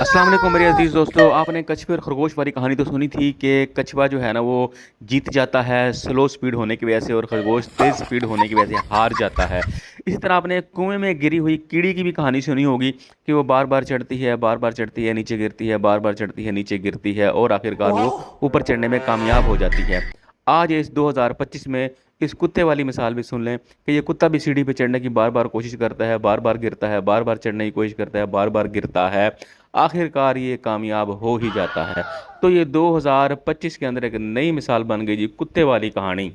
अस्सलाम वालेकुम मेरे अजीज़ दोस्तों। आपने कछुए और खरगोश वाली कहानी तो सुनी थी कि कछुआ जो है ना वो जीत जाता है स्लो स्पीड होने की वजह से और खरगोश तेज़ स्पीड होने की वजह से हार जाता है। इसी तरह आपने कुएं में गिरी हुई कीड़ी की भी कहानी सुनी होगी कि वो बार बार चढ़ती है, बार बार चढ़ती है, नीचे गिरती है, बार बार चढ़ती है, नीचे गिरती है और आखिरकार वो ऊपर चढ़ने में कामयाब हो जाती है। आज इस 2025 में इस कुत्ते वाली मिसाल भी सुन लें कि ये कुत्ता भी सीढ़ी पे चढ़ने की बार बार कोशिश करता है, बार बार गिरता है, बार बार चढ़ने की कोशिश करता है, बार बार गिरता है, आखिरकार ये कामयाब हो ही जाता है। तो ये 2025 के अंदर एक नई मिसाल बन गई जी कुत्ते वाली कहानी।